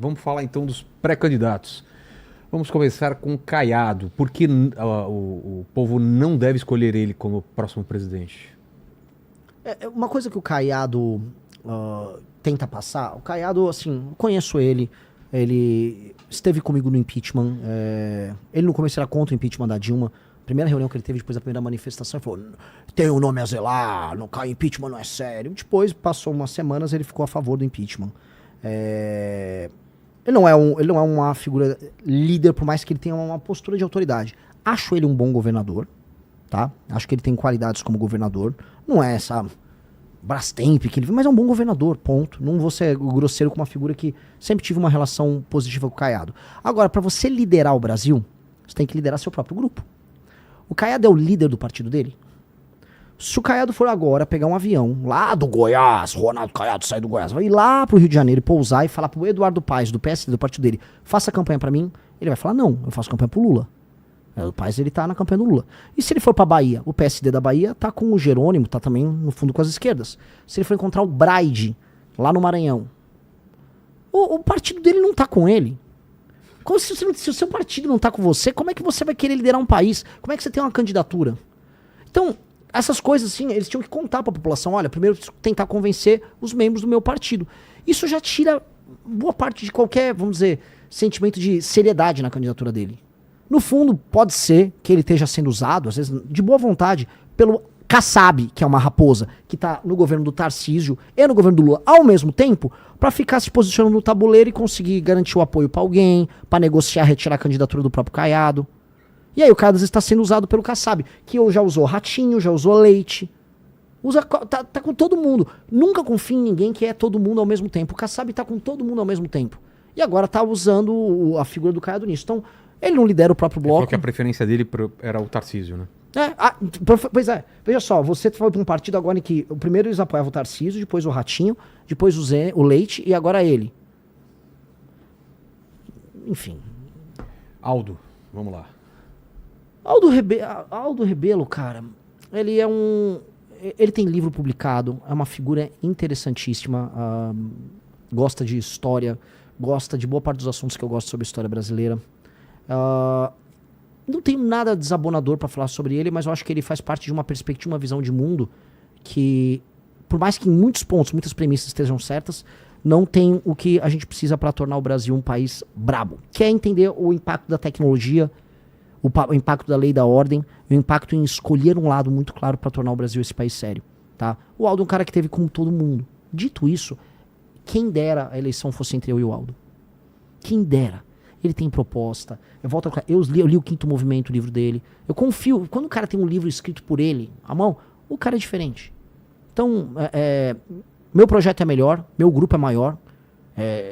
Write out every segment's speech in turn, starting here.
Vamos falar então dos pré-candidatos. Vamos começar com Caiado. Por que o povo não deve escolher ele como próximo presidente? Uma coisa que o Caiado tenta passar, o Caiado, assim, conheço ele esteve comigo no impeachment, ele no começo era contra o impeachment da Dilma. Primeira reunião que ele teve depois da primeira manifestação, ele falou, tem um nome a zelar, não cai impeachment, não é sério. Depois, passou umas semanas, ele ficou a favor do impeachment. Ele não é uma figura líder, por mais que ele tenha uma postura de autoridade. Acho ele um bom governador, tá? Acho que ele tem qualidades como governador. Não é essa Brastemp que ele... Mas é um bom governador, ponto. Não vou ser grosseiro com uma figura que sempre tive uma relação positiva com o Caiado. Agora, para você liderar o Brasil, você tem que liderar seu próprio grupo. O Caiado é o líder do partido dele? Se o Caiado for agora pegar um avião lá do Goiás, Ronaldo Caiado sai do Goiás, vai ir lá pro Rio de Janeiro e pousar e falar pro Eduardo Paes, do PSD, do partido dele, faça campanha pra mim, ele vai falar, não, eu faço campanha pro Lula. O Paes, ele tá na campanha do Lula. E se ele for pra Bahia, o PSD da Bahia tá com o Jerônimo, tá também no fundo com as esquerdas. Se ele for encontrar o Braide, lá no Maranhão, o partido dele não tá com ele. Se o seu partido não tá com você, como é que você vai querer liderar um país? Como é que você tem uma candidatura? Então, essas coisas, assim, eles tinham que contar pra população. Olha, primeiro tentar convencer os membros do meu partido. Isso já tira boa parte de qualquer, vamos dizer, sentimento de seriedade na candidatura dele. No fundo, pode ser que ele esteja sendo usado, às vezes, de boa vontade, pelo Kassab, que é uma raposa, que tá no governo do Tarcísio e no governo do Lula ao mesmo tempo, pra ficar se posicionando no tabuleiro e conseguir garantir o apoio pra alguém, pra negociar, retirar a candidatura do próprio Caiado. E aí o Caiado às vezes está sendo usado pelo Kassab, que já usou Ratinho, já usou Leite. Tá com todo mundo. Nunca confie em ninguém que é todo mundo ao mesmo tempo. O Kassab tá com todo mundo ao mesmo tempo. E agora tá usando a figura do Caiado nisso. Então, ele não lidera o próprio bloco. Ele falou que a preferência dele era o Tarcísio, né? Pois é. Veja só, você foi para um partido agora em que o primeiro eles apoiavam o Tarcísio, depois o Ratinho, depois o Leite e agora ele. Enfim. Aldo, vamos lá. Aldo Rebelo, cara, ele tem livro publicado, é uma figura interessantíssima, gosta de história, gosta de boa parte dos assuntos que eu gosto sobre a história brasileira. Não tenho nada desabonador pra falar sobre ele, mas eu acho que ele faz parte de uma perspectiva, uma visão de mundo que, por mais que em muitos pontos, muitas premissas estejam certas, não tem o que a gente precisa para tornar o Brasil um país brabo, que é entender o impacto da tecnologia, o impacto da lei e da ordem, o impacto em escolher um lado muito claro para tornar o Brasil esse país sério, tá? O Aldo é um cara que teve como todo mundo. Dito isso, quem dera a eleição fosse entre eu e o Aldo. Quem dera. Ele tem proposta. Eu li o Quinto Movimento, o livro dele. Eu confio. Quando o cara tem um livro escrito por ele, à mão, o cara é diferente. Então, meu projeto é melhor, meu grupo é maior.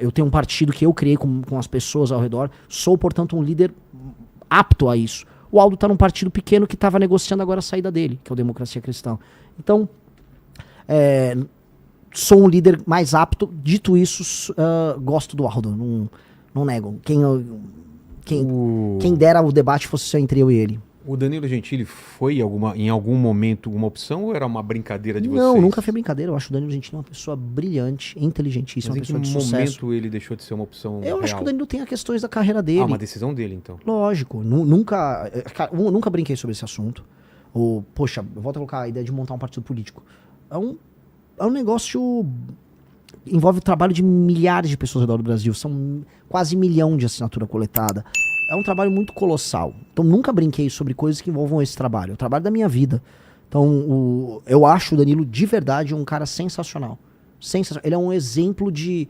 Eu tenho um partido que eu criei com as pessoas ao redor. Sou, portanto, um líder apto a isso. O Aldo tá num partido pequeno que estava negociando agora a saída dele, que é o Democracia Cristã. Então, sou um líder mais apto. Dito isso, gosto do Aldo. Não nego. Quem dera o debate fosse só entre eu e ele. O Danilo Gentili foi em algum momento uma opção ou era uma brincadeira de vocês? Não, nunca foi brincadeira. Eu acho o Danilo Gentili uma pessoa brilhante, inteligentíssima, uma pessoa de sucesso. Mas em que momento ele deixou de ser uma opção Eu real? acho que o Danilo tem as questões da carreira dele. Uma decisão dele, então. Lógico. Nunca brinquei sobre esse assunto. Poxa, eu volto a colocar a ideia de montar um partido político. É um negócio... Envolve o trabalho de milhares de pessoas ao redor do Brasil. São quase 1 milhão de assinatura coletada. É um trabalho muito colossal. Então nunca brinquei sobre coisas que envolvam esse trabalho. É o trabalho da minha vida. Então eu acho o Danilo de verdade um cara sensacional. Ele é um exemplo de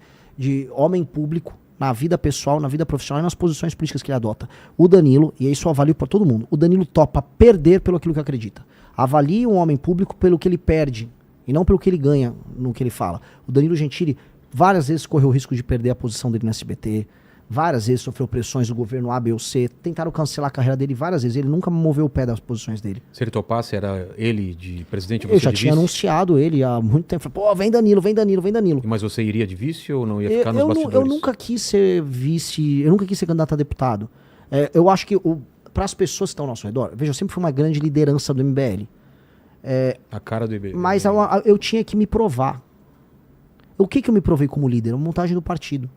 homem público na vida pessoal, na vida profissional e nas posições políticas que ele adota. O Danilo, e isso eu avalio para todo mundo, o Danilo topa perder pelo aquilo que acredita. Avalie um homem público pelo que ele perde e não pelo que ele ganha no que ele fala. O Danilo Gentili várias vezes correu o risco de perder a posição dele no SBT, várias vezes sofreu pressões do governo A, B ou C, tentaram cancelar a carreira dele várias vezes, ele nunca moveu o pé das posições dele. Se ele topasse, era ele de presidente? Eu já tinha anunciado ele há muito tempo, pô, vem Danilo, vem Danilo, vem Danilo. Mas você iria de vice ou não ia ficar nos bastidores? Eu nunca quis ser vice, eu nunca quis ser candidato a deputado. Eu acho que para as pessoas que estão ao nosso redor, veja, eu sempre fui uma grande liderança do MBL. A cara do IBL. Mas eu tinha que me provar. O que eu me provei como líder? A montagem do partido.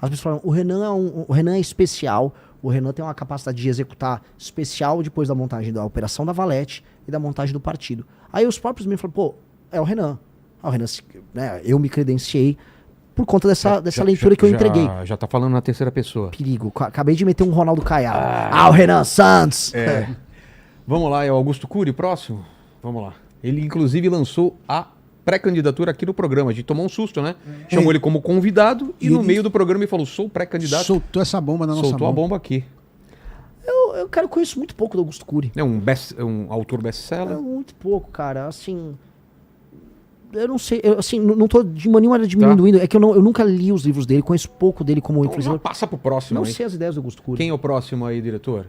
As pessoas falam, o Renan é especial, o Renan tem uma capacidade de executar especial depois da montagem da operação da Valete e da montagem do partido. Aí os próprios membros falam, pô, é o Renan. Ah, o Renan, né, eu me credenciei por conta dessa leitura que eu entreguei. Já tá falando na terceira pessoa. Perigo. Acabei de meter um Ronaldo Caiado. O Renan Santos! Vamos lá, é o Augusto Cury, próximo? Vamos lá. Ele, inclusive, lançou a pré-candidatura aqui no programa. A gente tomou um susto, né? Chamou ele como convidado e no meio do programa ele falou, sou pré-candidato. Soltou essa bomba na nossa mão. Soltou a bomba aqui. Eu conheço muito pouco do Augusto Cury. É um autor best-seller? Muito pouco, cara. Assim... Eu não sei, não tô de maneira nenhuma diminuindo. É que eu nunca li os livros dele, conheço pouco dele como Então já passa pro próximo. Não aí. sei as ideias do Augusto Cury. Quem é o próximo aí, diretor?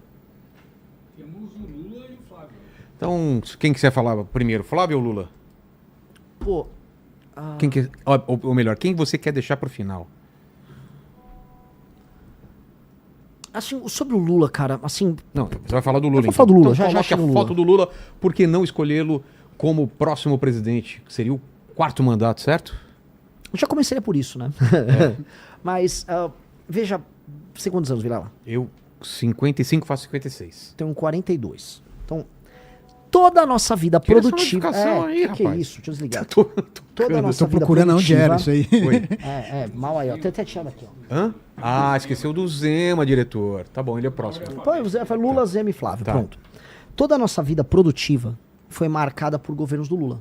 Temos o Lula e o Flávio. Então, quem que você falar primeiro, Flávio ou Lula? Pô... Ou melhor, quem você quer deixar pro final? Assim, sobre o Lula, cara, assim... Não, você vai falar do Lula. Eu vou falar do Lula, então, já coloque a chego no foto do Lula, por que não escolhê-lo como próximo presidente? Seria o 4º mandato, certo? Eu já começaria por isso, né? Mas, veja, você quantos anos, Vilela? Eu, 55, faço 56. Tenho 42. Então, toda a nossa vida Tira essa produtiva... notificação aí, que rapaz. isso? Deixa eu desligar. Toda a nossa vida procurando onde era isso aí. Mal aí, ó. Tem até tirado aqui, ó. Hã? Ah, esqueceu do Zema, diretor. Tá bom, ele é o próximo. Foi Lula, Zema e Flávio, pronto. Toda a nossa vida produtiva foi marcada por governos do Lula.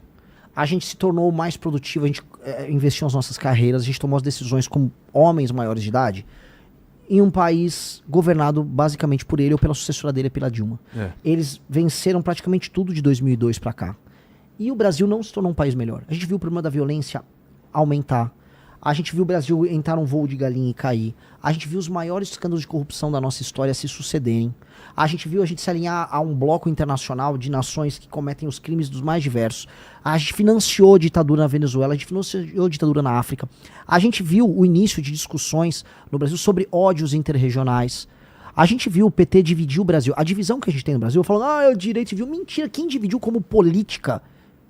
A gente se tornou mais produtivo, a gente investiu nas nossas carreiras, a gente tomou as decisões como homens maiores de idade em um país governado basicamente por ele ou pela sucessora dele, pela Dilma. Eles venceram praticamente tudo de 2002 pra cá. E o Brasil não se tornou um país melhor. A gente viu o problema da violência aumentar. A gente viu o Brasil entrar num voo de galinha e cair. A gente viu os maiores escândalos de corrupção da nossa história se sucederem. A gente viu a gente se alinhar a um bloco internacional de nações que cometem os crimes dos mais diversos. A gente financiou a ditadura na Venezuela, a gente financiou a ditadura na África. A gente viu o início de discussões no Brasil sobre ódios interregionais. A gente viu o PT dividir o Brasil. A divisão que a gente tem no Brasil, falando, é o direito civil. Mentira, quem dividiu como política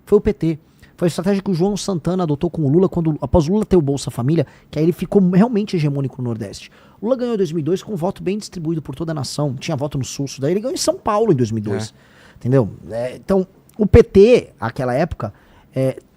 foi o PT. Foi a estratégia que o João Santana adotou com o Lula, após o Lula ter o Bolsa Família, que aí ele ficou realmente hegemônico no Nordeste. O Lula ganhou em 2002 com um voto bem distribuído por toda a nação. Tinha voto no Sul, daí ele ganhou em São Paulo em 2002. Entendeu? Então, o PT, naquela época,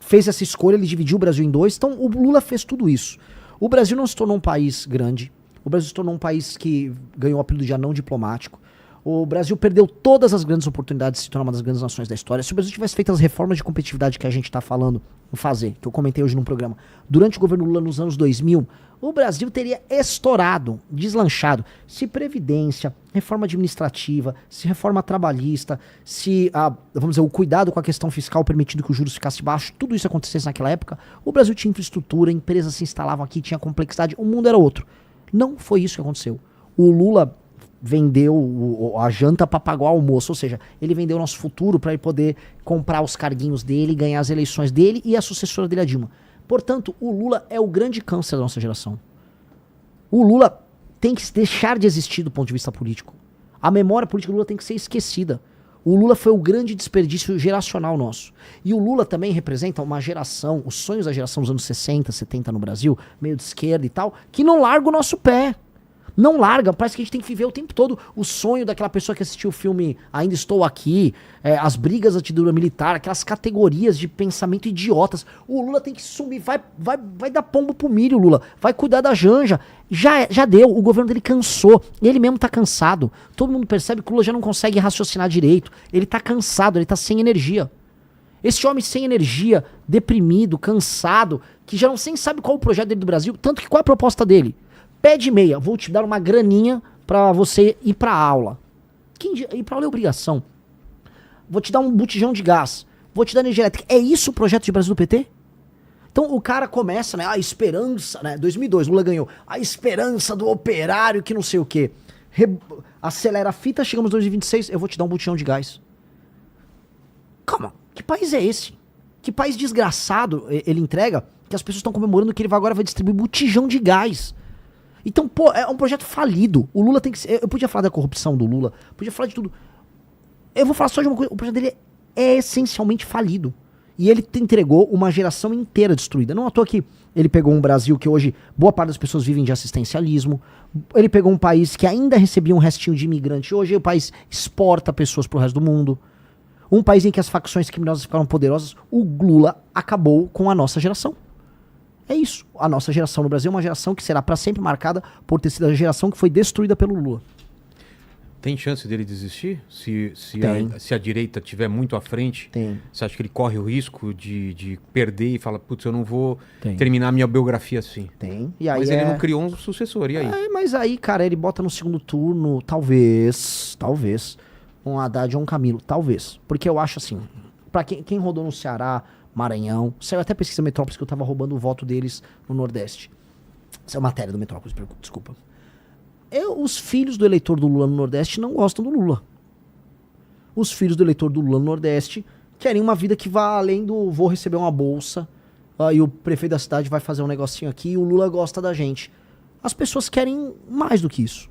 fez essa escolha, ele dividiu o Brasil em dois. Então, o Lula fez tudo isso. O Brasil não se tornou um país grande. O Brasil se tornou um país que ganhou o apelido de anão diplomático. O Brasil perdeu todas as grandes oportunidades de se tornar uma das grandes nações da história. Se o Brasil tivesse feito as reformas de competitividade que a gente está falando em fazer, que eu comentei hoje num programa, durante o governo Lula nos anos 2000, o Brasil teria estourado, deslanchado. Se previdência, reforma administrativa, se reforma trabalhista, se, vamos dizer, o cuidado com a questão fiscal permitindo que os juros ficassem baixos, tudo isso acontecesse naquela época, o Brasil tinha infraestrutura, empresas se instalavam aqui, tinha complexidade, o mundo era outro. Não foi isso que aconteceu. O Lula vendeu a janta para pagar o almoço, ou seja, ele vendeu o nosso futuro para ele poder comprar os carguinhos dele, ganhar as eleições dele e a sucessora dele, a Dilma. Portanto, o Lula é o grande câncer da nossa geração. O Lula tem que deixar de existir do ponto de vista político. A memória política do Lula tem que ser esquecida. O Lula foi o grande desperdício geracional nosso. E o Lula também representa uma geração, os sonhos da geração dos anos 60, 70 no Brasil, meio de esquerda e tal, que não larga o nosso pé. Não larga, parece que a gente tem que viver o tempo todo o sonho daquela pessoa que assistiu o filme Ainda Estou Aqui, as brigas da ditadura militar, aquelas categorias de pensamento idiotas. O Lula tem que sumir, vai dar pombo pro milho, Lula. Vai cuidar da Janja. Já deu, o governo dele cansou. Ele mesmo tá cansado. Todo mundo percebe que o Lula já não consegue raciocinar direito. Ele tá cansado, ele tá sem energia. Esse homem sem energia, deprimido, cansado, que já não sabe qual é o projeto dele do Brasil, tanto que qual é a proposta dele? Pé de meia, vou te dar uma graninha pra você ir pra aula. Ir pra aula é obrigação. Vou te dar um botijão de gás. Vou te dar energia elétrica. É isso o projeto de Brasil do PT? Então o cara começa, né? A esperança, né? 2002, Lula ganhou. A esperança do operário que não sei o quê. Acelera a fita, chegamos em 2026, eu vou te dar um botijão de gás. Calma, que país é esse? Que país desgraçado ele entrega que as pessoas estão comemorando que ele agora vai distribuir botijão de gás. Então, pô, é um projeto falido. O Lula tem que ser... Eu podia falar da corrupção do Lula, podia falar de tudo. Eu vou falar só de uma coisa. O projeto dele é essencialmente falido. E ele entregou uma geração inteira destruída. Não à toa que ele pegou um Brasil que hoje boa parte das pessoas vivem de assistencialismo. Ele pegou um país que ainda recebia um restinho de imigrante. Hoje o país exporta pessoas pro resto do mundo. Um país em que as facções criminosas ficaram poderosas. O Lula acabou com a nossa geração. É isso. A nossa geração no Brasil é uma geração que será para sempre marcada por ter sido a geração que foi destruída pelo Lula. Tem chance dele desistir? Se a direita estiver muito à frente, Tem. você acha que ele corre o risco de perder e fala, putz, eu não vou Tem. terminar minha biografia assim? Tem. E aí Mas ele não criou um sucessor, e aí? Mas aí, cara, ele bota no segundo turno, talvez, um Haddad ou um Camilo, talvez. Porque eu acho assim, pra quem rodou no Ceará, Maranhão, saiu até pesquisa Metrópolis que eu tava roubando o voto deles no Nordeste. Essa é a matéria do Metrópolis, desculpa. Os filhos do eleitor do Lula no Nordeste não gostam do Lula. Os filhos do eleitor do Lula no Nordeste querem uma vida que vá além do vou receber uma bolsa, e o prefeito da cidade vai fazer um negocinho aqui e o Lula gosta da gente. As pessoas querem mais do que isso.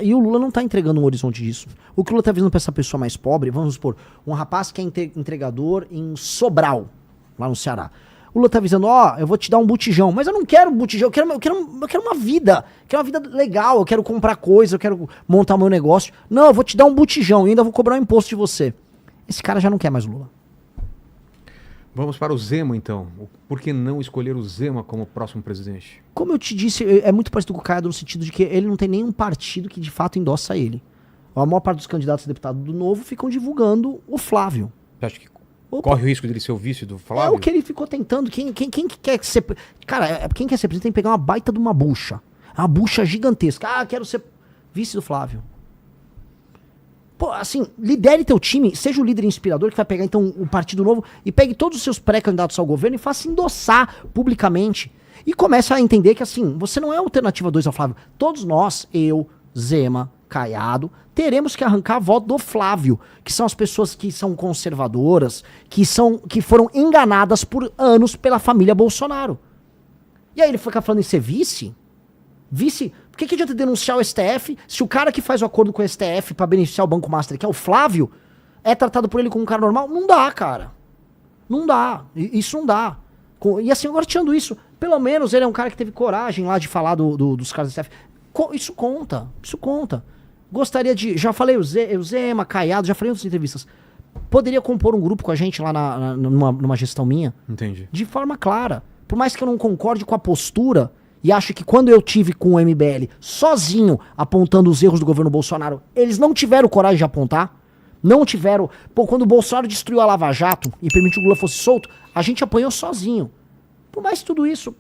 E o Lula não tá entregando um horizonte disso. O que o Lula tá visando pra essa pessoa mais pobre, vamos supor, um rapaz que é entregador em Sobral, lá no Ceará. O Lula tá avisando, eu vou te dar um botijão. Mas eu não quero botijão, eu quero uma vida. Eu quero uma vida legal, eu quero comprar coisa, eu quero montar meu negócio. Não, eu vou te dar um botijão e ainda vou cobrar um imposto de você. Esse cara já não quer mais Lula. Vamos para o Zema, então. Por que não escolher o Zema como próximo presidente? Como eu te disse, é muito parecido com o Caiado no sentido de que ele não tem nenhum partido que de fato endossa ele. A maior parte dos candidatos a deputado do Novo ficam divulgando o Flávio. Você acha que corre o risco dele ser o vice do Flávio? É o que ele ficou tentando. Quem quer ser... Cara, quem quer ser presidente tem que pegar uma baita de uma bucha. Uma bucha gigantesca. Quero ser vice do Flávio. Pô, assim, lidere teu time, seja o líder inspirador que vai pegar então o Partido Novo e pegue todos os seus pré-candidatos ao governo e faça endossar publicamente. E começa a entender que assim, você não é a alternativa 2 ao Flávio. Todos nós, eu, Zema, Caiado, teremos que arrancar a voto do Flávio, que são as pessoas que são conservadoras, que foram enganadas por anos pela família Bolsonaro. E aí ele fica falando em ser vice? Vice? Por que adianta denunciar o STF se o cara que faz o acordo com o STF pra beneficiar o Banco Master, que é o Flávio, é tratado por ele como um cara normal? Não dá, cara. Não dá. Isso não dá. E assim, agora tirando isso, pelo menos ele é um cara que teve coragem lá de falar dos caras do STF. Isso conta. Isso conta. Gostaria de... Já falei o Zema, Caiado, já falei em outras entrevistas. Poderia compor um grupo com a gente lá numa gestão minha? Entendi. De forma clara. Por mais que eu não concorde com a postura... E acho que quando eu tive com o MBL sozinho apontando os erros do governo Bolsonaro, eles não tiveram coragem de apontar. Não tiveram. Pô, quando o Bolsonaro destruiu a Lava Jato e permitiu que o Lula fosse solto, a gente apanhou sozinho. Por mais que tudo isso,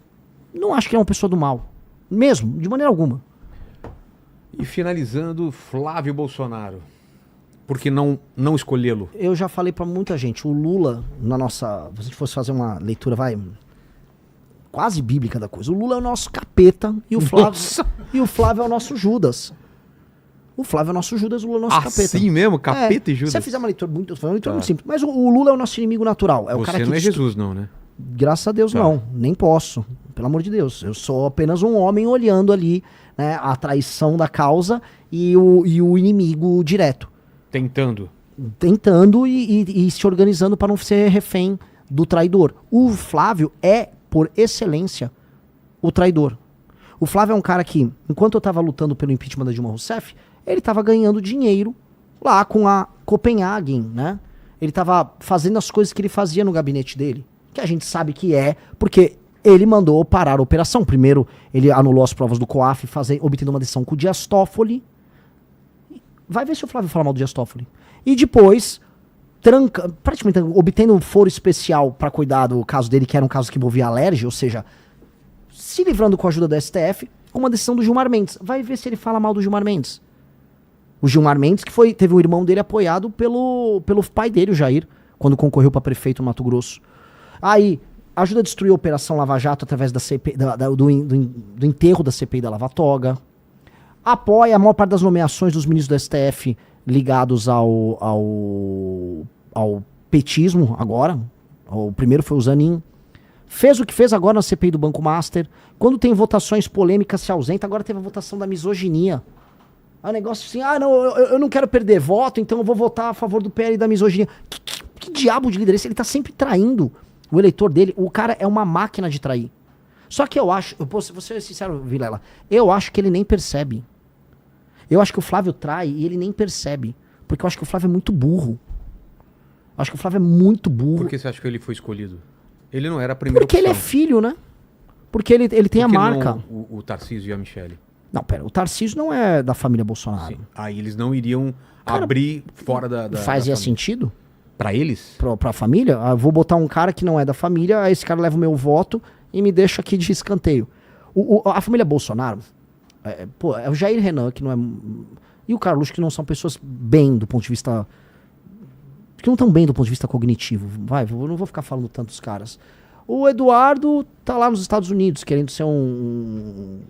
não acho que é uma pessoa do mal. Mesmo, de maneira alguma. E finalizando, Flávio Bolsonaro. Por que não escolhê-lo? Eu já falei pra muita gente. O Lula, se a gente fosse fazer uma leitura, quase bíblica da coisa. O Lula é o nosso capeta e o Flávio é o nosso Judas. O Flávio é o nosso Judas, o Lula é o nosso capeta. Assim mesmo? Capeta e Judas? Se você fizer uma leitura muito simples. Mas o Lula é o nosso inimigo natural. É o você cara que não é Jesus, não, né? Graças a Deus, não. Nem posso. Pelo amor de Deus. Eu sou apenas um homem olhando ali, né, a traição da causa e o inimigo direto. Tentando e se organizando para não ser refém do traidor. O Flávio é, por excelência, o traidor. O Flávio é um cara que, enquanto eu tava lutando pelo impeachment da Dilma Rousseff, ele tava ganhando dinheiro lá com a Copenhagen, né? Ele tava fazendo as coisas que ele fazia no gabinete dele, que a gente sabe que é, porque ele mandou parar a operação. Primeiro, ele anulou as provas do COAF, obtendo uma decisão com o Dias Toffoli. Vai ver se o Flávio fala mal do Dias Toffoli. E depois... praticamente obtendo um foro especial para cuidar do caso dele, que era um caso que envolvia alergia, ou seja, se livrando com a ajuda do STF, com uma decisão do Gilmar Mendes. Vai ver se ele fala mal do Gilmar Mendes. O Gilmar Mendes, que teve um irmão dele apoiado pelo pai dele, o Jair, quando concorreu para prefeito no Mato Grosso. Aí, ajuda a destruir a Operação Lava Jato através da CPI, do enterro da CPI da Lava Toga. Apoia a maior parte das nomeações dos ministros do STF ligados ao petismo agora. O primeiro foi o Zanin. Fez o que fez agora na CPI do Banco Master. Quando tem votações polêmicas se ausenta. Agora teve a votação da misoginia. É um negócio assim, não, eu não quero perder voto, então eu vou votar a favor do PL da misoginia. Que diabo de líder é esse? Ele tá sempre traindo o eleitor dele. O cara é uma máquina de trair. Só que eu acho, vou ser sincero, Vilela, eu acho que ele nem percebe. Eu acho que o Flávio trai e ele nem percebe. Porque eu acho que o Flávio é muito burro. Eu acho que o Flávio é muito burro. Por que você acha que ele foi escolhido? Ele não era a primeira Porque opção. ele é filho, né? Porque ele tem a marca. Não o Tarcísio e a Michele? Não, pera, o Tarcísio não é da família Bolsonaro. Sim. Aí eles não iriam Cara, abrir fora da Fazia família. sentido Pra eles? pra família? Ah, eu vou botar um cara que não é da família, aí esse cara leva o meu voto e me deixa aqui de escanteio. A família Bolsonaro, é o Jair Renan, que não é... E o Carluxo, que não são pessoas bem do ponto de vista... Que não estão bem do ponto de vista cognitivo. Eu não vou ficar falando tantos caras. O Eduardo tá lá nos Estados Unidos, querendo ser um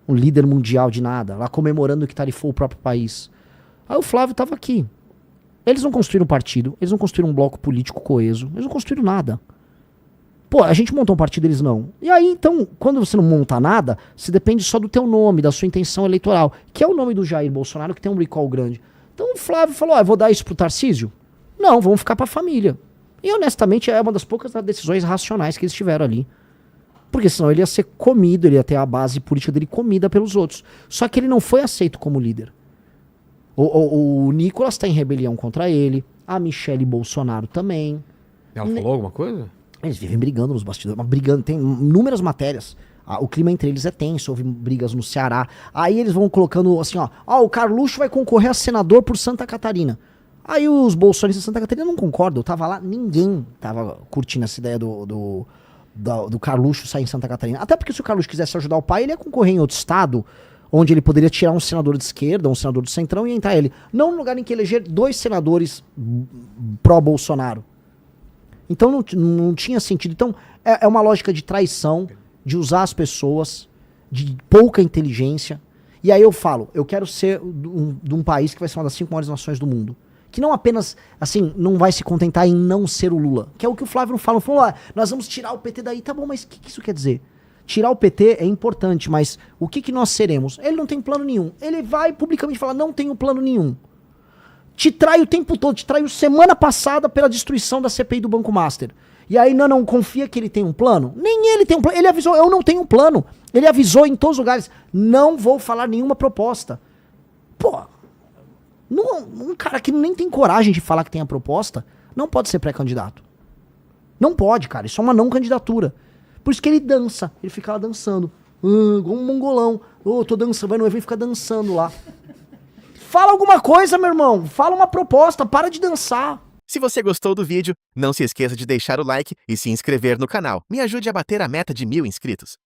líder mundial de nada, lá comemorando que tarifou o próprio país. Aí o Flávio tava aqui. Eles não construíram um partido, eles não construíram um bloco político coeso, eles não construíram nada. Pô, a gente montou um partido, eles não. E aí, então, quando você não monta nada, se depende só do teu nome, da sua intenção eleitoral, que é o nome do Jair Bolsonaro, que tem um recall grande. Então o Flávio falou, eu vou dar isso pro Tarcísio? Não, vamos ficar pra família. E honestamente, é uma das poucas decisões racionais que eles tiveram ali. Porque senão ele ia ser comido, ele ia ter a base política dele comida pelos outros. Só que ele não foi aceito como líder. O Nicolas tá em rebelião contra ele, a Michele Bolsonaro também. Ela falou alguma coisa? Eles vivem brigando nos bastidores, mas brigando, tem inúmeras matérias. O clima entre eles é tenso, houve brigas no Ceará. Aí eles vão colocando assim, o Carluxo vai concorrer a senador por Santa Catarina. Aí os bolsonaristas de Santa Catarina não concordam, eu tava lá, ninguém tava curtindo essa ideia do Carluxo sair em Santa Catarina. Até porque se o Carluxo quisesse ajudar o pai, ele ia concorrer em outro estado, onde ele poderia tirar um senador de esquerda, um senador do centrão e entrar ele. Não no lugar em que eleger 2 senadores pró-Bolsonaro. Então não tinha sentido. Então é uma lógica de traição, de usar as pessoas, de pouca inteligência. E aí eu falo, eu quero ser de um país que vai ser uma das 5 maiores nações do mundo. Que não apenas, assim, não vai se contentar em não ser o Lula. Que é o que o Flávio não fala. Falou, nós vamos tirar o PT daí. Tá bom, mas o que isso quer dizer? Tirar o PT é importante, mas o que nós seremos? Ele não tem plano nenhum. Ele vai publicamente falar, não tenho plano nenhum. Te trai o tempo todo, te traiu semana passada pela destruição da CPI do Banco Master. E aí não confia que ele tem um plano? Nem ele tem um plano. Ele avisou, eu não tenho um plano. Ele avisou em todos os lugares, não vou falar nenhuma proposta. Pô, um cara que nem tem coragem de falar que tem a proposta, não pode ser pré-candidato. Não pode, cara. Isso é uma não candidatura. Por isso que ele dança. Ele fica lá dançando. Igual um mongolão. Tô dançando, vai no evento e fica dançando lá. Fala alguma coisa, meu irmão. Fala uma proposta. Para de dançar. Se você gostou do vídeo, não se esqueça de deixar o like e se inscrever no canal. Me ajude a bater a meta de 1000 inscritos.